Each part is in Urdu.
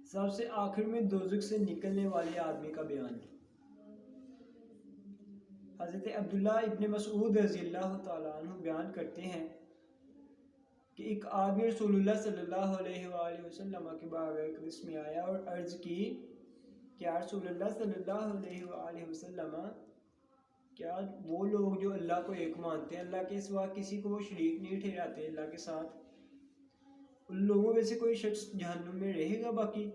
سب سے آخر میں دوزخ سے نکلنے والے آدمی کا بیان۔ حضرت عبداللہ ابن مسعود رضی اللہ تعالیٰ عنہ بیان کرتے ہیں کہ ایک آدمی رسول اللہ صلی اللہ علیہ وآلہ وسلم کے بارگاہ میں آیا اور عرض کی کہ یا رسول اللہ صلی اللہ علیہ وآلہ وسلم، کیا وہ لوگ جو اللہ کو ایک مانتے ہیں، اللہ کے سوا کسی کو وہ شریک نہیں ٹھہراتے اللہ کے ساتھ، ان لوگوں میں سے کوئی شخص جہنم میں رہے گا باقی؟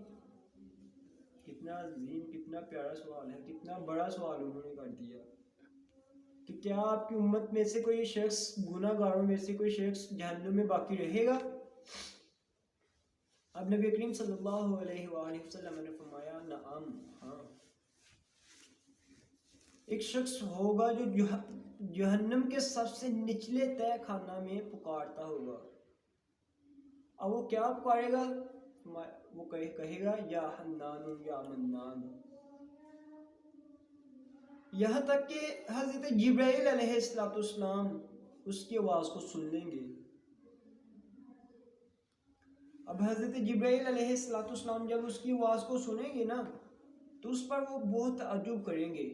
کتنا عظیم، کتنا پیارا سوال ہے، کتنا بڑا سوال انہوں نے کر دیا کہ کیا آپ کی امت میں سے کوئی شخص، گناہ گاروں میں سے کوئی شخص جہنم میں باقی رہے گا؟ اب نبی کریم صلی اللہ علیہ وآلہ وسلم نے فرمایا نعم، ہاں، ایک شخص ہوگا جو جہنم کے سب سے نچلے تہ خانہ میں پکارتا ہوگا۔ اب وہ کیا پکارے گا؟ وہ کہے گا یا حنان یا منان، یہاں تک کہ حضرت جبرائیل علیہ السلام اس کی آواز کو سن لیں گے۔ اب حضرت جبرائیل علیہ السلام جب اس کی آواز کو سنیں گے نا تو اس پر وہ بہت تعجب کریں گے۔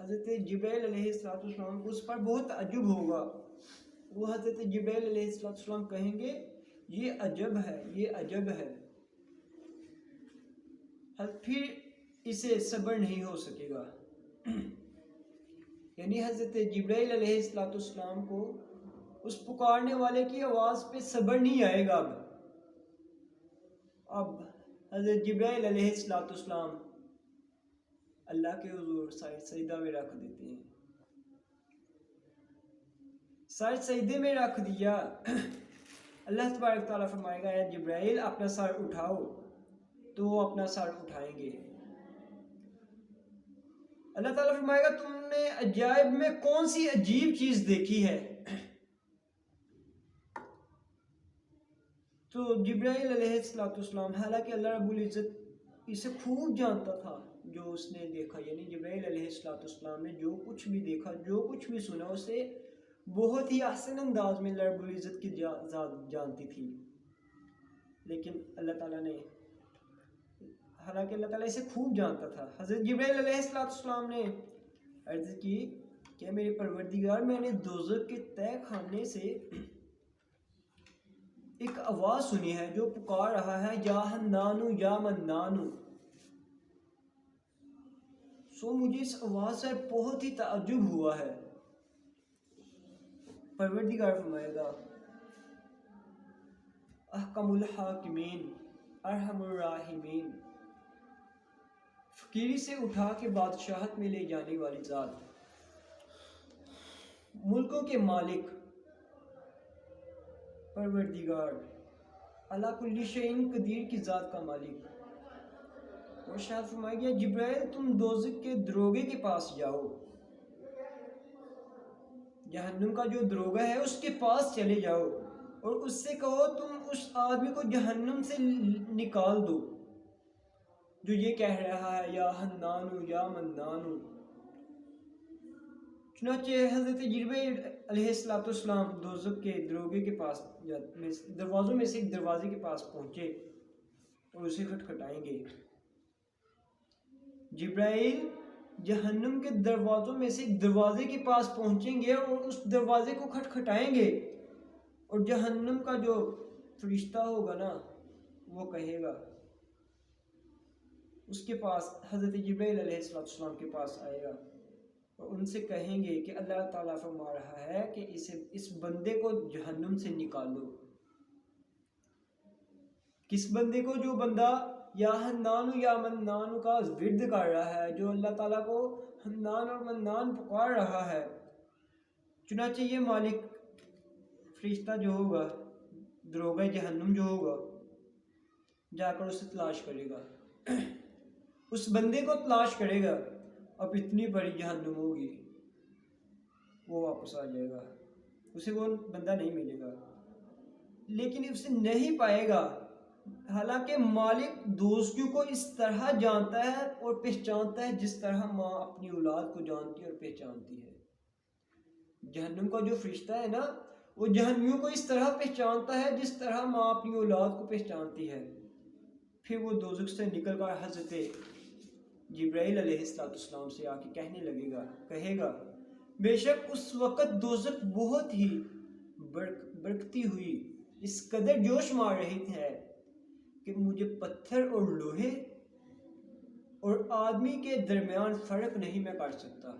حضرت جبرائیل علیہ السلام اس پر بہت تعجب ہوگا۔ وہ حضرت جبرائیل علیہ السلام کہیں گے یہ عجب ہے، یہ عجب ہے، پھر اسے صبر نہیں ہو سکے گا۔ یعنی حضرت جبرائیل علیہ السلام کو اس پکارنے والے کی آواز پہ صبر نہیں آئے گا۔ اب حضرت جبرائیل علیہ السلام اللہ کے حضور سجدہ میں رکھ دیتے ہیں، سر سجدے میں رکھ دیا۔ اللہ تبارک تعالیٰ فرمائے گا اے جبرائیل اپنا سر اٹھاؤ، تو وہ اپنا سر اٹھائیں گے۔ اللہ تعالیٰ فرمائے گا تم نے عجائب میں کون سی عجیب چیز دیکھی ہے؟ تو جبرائیل علیہ السلام، حالانکہ اللہ رب العزت اسے خوب جانتا تھا جو اس نے دیکھا، یعنی جبرائیل علیہ السلام نے جو کچھ بھی دیکھا، جو کچھ بھی سنا، اسے بہت ہی احسن انداز میں اللہ رب العزت کی ذات جانتی تھی، لیکن اللہ تعالیٰ نے، حالانکہ اللہ تعالیٰ اسے خوب جانتا تھا، حضرت جبرائیل علیہ السلام نے عرض کی کہ میرے پروردگار، میں نے دوزخ کے تہ خانے سے ایک آواز سنی ہے جو پکار رہا ہے یا حنانو یا منانو۔ مجھے اس آواز سے بہت ہی تعجب ہوا ہے۔ پروردگار فرمائے گا احکم الحاکمین، ارحم الراحمین، فقیری سے اٹھا کے بادشاہت میں لے جانے والی ذات، ملکوں کے مالک، پروردگار، علی کل شیء قدیر کی ذات کا مالک۔ اور شاید فرمایا گیا جبرائیل تم دوزخ کے دروگے کے پاس جاؤ، جہنم کا جو دروگا ہے اس کے پاس چلے جاؤ اور اس سے کہو تم اس آدمی کو جہنم سے نکال دو جو یہ کہہ رہا ہے یا حنانو یا منانو۔ چنانچہ حضرت جبرائیل علیہ السلام دوزخ کے دروگے کے پاس، دروازوں میں سے ایک دروازے کے پاس پہنچے اور اسے کھٹکھٹائیں گے۔ جبرائیل جہنم کے دروازوں میں سے ایک دروازے کے پاس پہنچیں گے اور اس دروازے کو کھٹکھٹائیں گے، اور جہنم کا جو فرشتہ ہوگا نا وہ کہے گا، اس کے پاس حضرت جبرائیل علیہ السلام کے پاس آئے گا اور ان سے کہیں گے کہ اللہ تعالیٰ فرما رہا ہے کہ اس بندے کو جہنم سے نکالو۔ کس بندے کو؟ جو بندہ یا حنان یا منان کا ورد کر رہا ہے، جو اللہ تعالیٰ کو حنان اور منان پکار رہا ہے۔ چنانچہ یہ مالک فرشتہ جو ہوگا، دروغہ جہنم جو ہوگا، جا کر اسے تلاش کرے گا، اس بندے کو تلاش کرے گا۔ اب اتنی بڑی جہنم ہوگی، وہ واپس آ جائے گا، اسے وہ بندہ نہیں ملے گا، لیکن اسے نہیں پائے گا۔ حالانکہ مالک دوستیوں کو اس طرح جانتا ہے اور پہچانتا ہے جس طرح ماں اپنی اولاد کو جانتی اور پہچانتی ہے۔ جہنم کا جو فرشتہ ہے نا، وہ جہنمیوں کو اس طرح پہچانتا ہے جس طرح ماں اپنی اولاد کو پہچانتی ہے۔ پھر وہ دوزخ سے نکل کر حضرت جبرائیل علیہ السلام سے آ کے کہے گا بے شک اس وقت دوزخ بہت ہی برکتی ہوئی، اس قدر جوش مار رہی ہے کہ مجھے پتھر اور لوہے اور آدمی کے درمیان فرق نہیں میں کر سکتا۔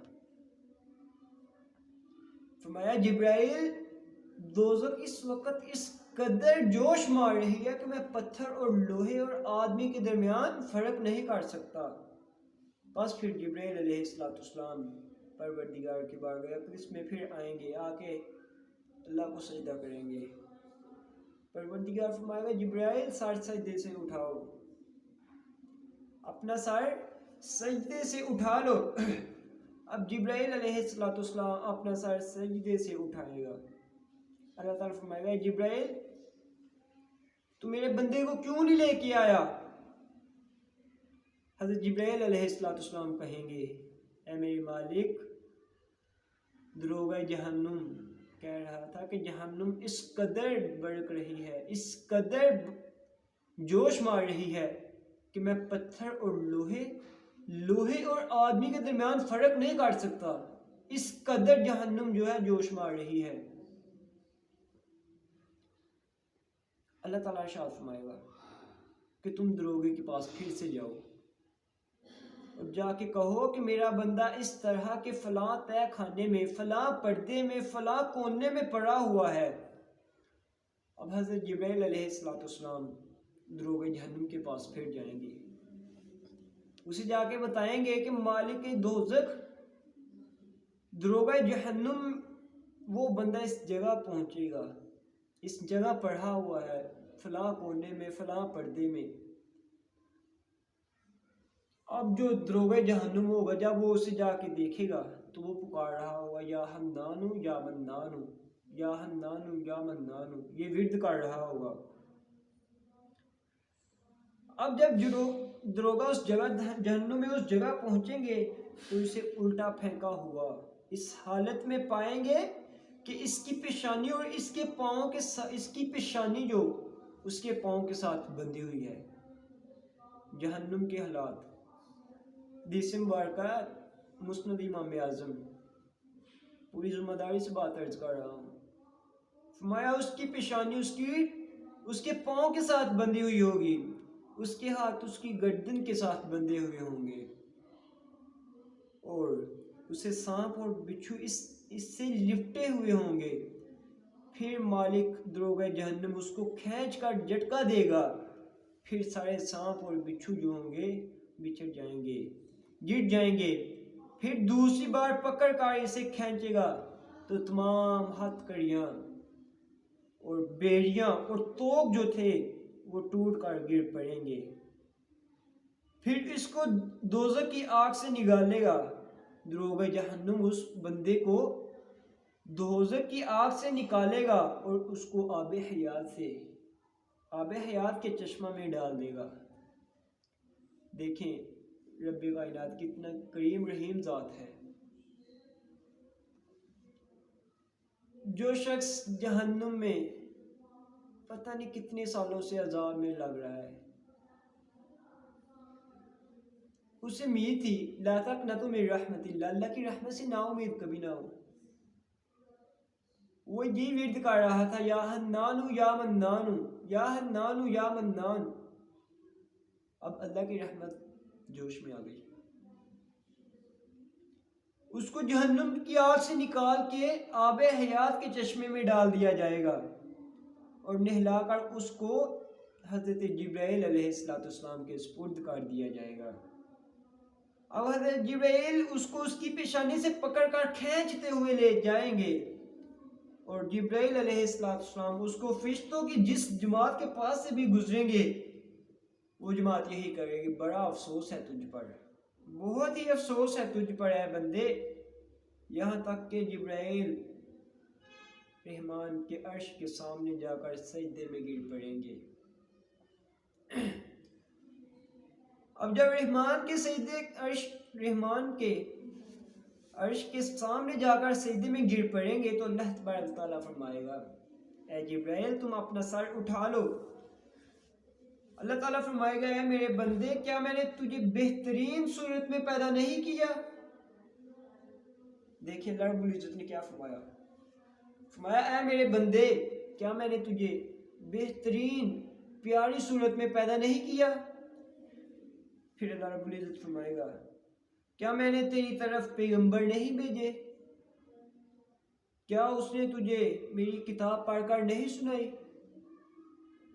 فرمایا جبرائیل دوزخ اس وقت اس قدر جوش مار رہی ہے کہ میں پتھر اور لوہے اور آدمی کے درمیان فرق نہیں کر سکتا۔ بس پھر جبرائیل علیہ السلام پروردگار کی بارگاہ اقدس میں پھر آئیں گے، آ کے اللہ کو سجدہ کریں گے۔ پروردگار فرمائے گا جبرائیل سر سجدے سے اٹھاؤ، اپنا سر سجدے سے اٹھا لو۔ اب جبرائیل علیہ السلام اپنا سر سجدے سے اٹھائے گا۔ اللہ تعالیٰ فرمائے گا جبرائیل تو میرے بندے کو کیوں نہیں لے کے آیا؟ حضرت جبرائیل علیہ السلام کہیں گے اے میرے مالک، دروغ جہنم کہہ رہا تھا کہ جہنم اس قدر بڑک رہی ہے، اس قدر جوش مار رہی ہے کہ میں پتھر اور لوہے اور آدمی کے درمیان فرق نہیں کر سکتا، اس قدر جہنم جو ہے جوش مار رہی ہے۔ اللہ تعالیٰ ارشاد فرمائے گا کہ تم دروغے کے پاس پھر سے جاؤ اور جا کے کہو کہ میرا بندہ اس طرح کے فلاں تہ خانے میں، فلاں پردے میں، فلاں کونے میں پڑا ہوا ہے۔ اب حضرت جبرائیل علیہ السلام دروغ جہنم کے پاس پھر جائیں گے، اسے جا کے بتائیں گے کہ مالک دوزخ دروغ جہنم وہ بندہ اس جگہ پہنچے گا، اس جگہ پڑھا ہوا ہے، فلاں کونے میں، فلاں پردے میں۔ اب جو دروغ جہنم ہوگا جب وہ اسے جا کے دیکھے گا تو وہ پکار رہا ہوگا یا حنانو یا منانو، یا حنانو یا منانو، یہ ورد کر رہا ہوگا۔ اب جب دروغہ اس جگہ جہنم میں اس جگہ پہنچیں گے تو اسے الٹا پھینکا ہوا اس حالت میں پائیں گے کہ اس کی پیشانی اور اس کے پاؤں کے ساتھ، اس کی پیشانی جو اس کے پاؤں کے ساتھ بندھی ہوئی ہے۔ جہنم کے حالات حدیث مبارکہ مسند امام اعظم، پوری ذمہ داری سے بات عرض کر رہا ہوں۔ فرمایا اس کی پیشانی اس کے پاؤں کے ساتھ بندھی ہوئی ہوگی، اس کے ہاتھ اس کی گردن کے ساتھ بندھے ہوئے ہوں گے، اور اسے سانپ اور بچھو اس سے لپٹے ہوئے ہوں گے۔ پھر مالک دروغ جہنم اس کو کھینچ کر جھٹکا دے گا، پھر سارے سانپ اور بچھو جو ہوں گے بچھڑ جائیں گے، گر جائیں گے۔ پھر دوسری بار پکڑ کر اسے کھینچے گا تو تمام ہتھ کڑیاں اور بیڑیاں اور توق جو تھے وہ ٹوٹ کر گر پڑیں گے۔ پھر اس کو دوزخ کی آگ سے نگالے گا، دروغ جہنم اس بندے کو دوزخ کی آگ سے نکالے گا اور اس کو آب حیات کے چشمہ میں ڈال دے گا۔ دیکھیں رب کائنات کتنا کریم رحیم ذات ہے۔ جو شخص جہنم میں پتہ نہیں کتنے سالوں سے عذاب میں لگ رہا ہے، اسے امید تھی لا تقنطوا من رحمت اللہ، اللہ کی رحمت سے نا امید کبھی نہ ہو۔ وہ یہ ورد کر رہا تھا یا حنانو یا منانو، یا حنانو یا منان۔ اب اللہ کی رحمت جوش میں آ گئی، اس کو جہنم کی آگ سے نکال کے آب حیات کے چشمے میں ڈال دیا جائے گا اور نہلا کر اس کو حضرت جبرائیل علیہ السلام کے سپرد کر دیا جائے گا۔ اب حضرت جبرائیل اس کو اس کی پیشانی سے پکڑ کر کھینچتے ہوئے لے جائیں گے، اور جبرائیل علیہ السلام اس کو فرشتوں کی جس جماعت کے پاس سے بھی گزریں گے وہ جماعت یہی کہے گی بڑا افسوس ہے تجھ پر، بہت ہی افسوس ہے تجھ پر اے بندے، یہاں تک کہ جبرائیل رحمان کے عرش کے سامنے جا کر سجدے میں گر پڑیں گے۔ اب جب رحمان کے عرش کے سامنے جا کر سجدے میں گر پڑیں گے تو اللہ تبارک تعالیٰ فرمائے گا اے جبرائیل تم اپنا سر اٹھا لو۔ اللہ تعالیٰ فرمائے گا اے میرے بندے کیا میں نے تجھے بہترین صورت میں پیدا نہیں کیا؟ دیکھیں اللہ رب العزت نے کیا فرمایا، فرمایا اے میرے بندے کیا میں نے تجھے بہترین پیاری صورت میں پیدا نہیں کیا؟ پھر اللہ رب العزت فرمائے گا کیا میں نے تیری طرف پیغمبر نہیں بھیجے؟ کیا اس نے تجھے میری کتاب پڑھ کر نہیں سنائی؟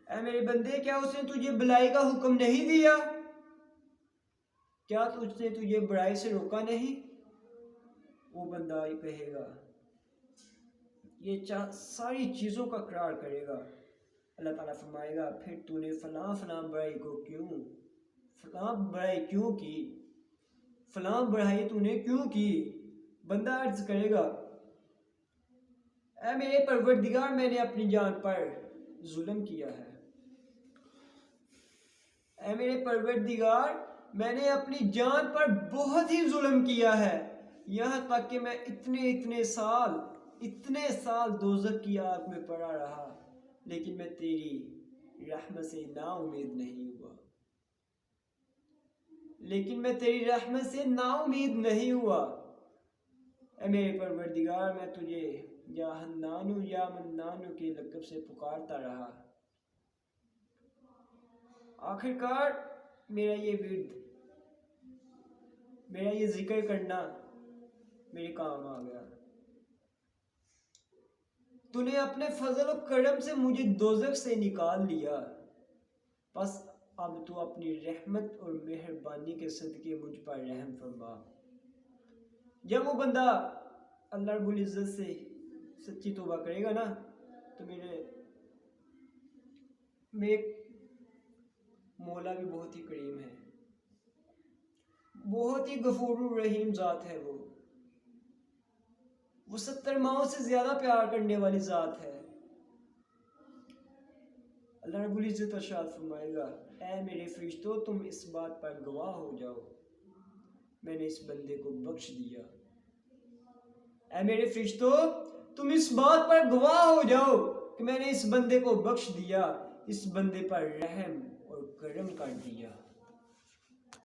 اے میرے بندے کیا اس نے تجھے بلائی کا حکم نہیں دیا؟ کیا اس نے تجھے برائی سے روکا نہیں؟ وہ بندہ ہی کہے گا، یہ ساری چیزوں کا اقرار کرے گا۔ اللہ تعالیٰ فرمائے گا پھر تو نے فلاں فلاں برائی کو فلاں برائی کیوں کی؟ فلاں برائی تو نے کیوں کی؟ بندہ عرض کرے گا اے میرے پروردگار میں نے اپنی جان پر ظلم کیا ہے۔ اے میرے پروردگار میں نے اپنی جان پر بہت ہی ظلم کیا ہے، یہاں تک کہ میں اتنے سال دوزخ کی آگ میں پڑا رہا، لیکن میں تیری رحمت سے نا امید نہیں ہوا۔ اے میرے پروردگار میں تجھے یا حنانو یا منانو کے لقب سے پکارتا رہا، آخرکار میرا یہ ورد، میرا یہ ذکر کرنا میرے کام آ گیا۔ تو نے اپنے فضل و کرم سے مجھے دوزخ سے نکال لیا، بس اب تو اپنی رحمت اور مہربانی کے صدقے مجھ پر رحم فرما۔ جب وہ بندہ اللہ رب العزت سے سچی توبہ کرے گا نا تو میرے مولا بھی بہت ہی کریم ہے، بہت ہی غفور الرحیم ذات ہے، وہ 70 ماؤں سے زیادہ پیار کرنے والی ذات ہے۔ اللہ رب العزت ارشاد فرمائے گا اے میرے فرشتوں تم اس بات پر گواہ ہو جاؤ میں نے اس بندے کو بخش دیا۔ اے میرے فرشتوں تم اس بات پر گواہ ہو جاؤ کہ میں نے اس بندے کو بخش دیا، اس بندے پر رحم اور کرم کر دیا۔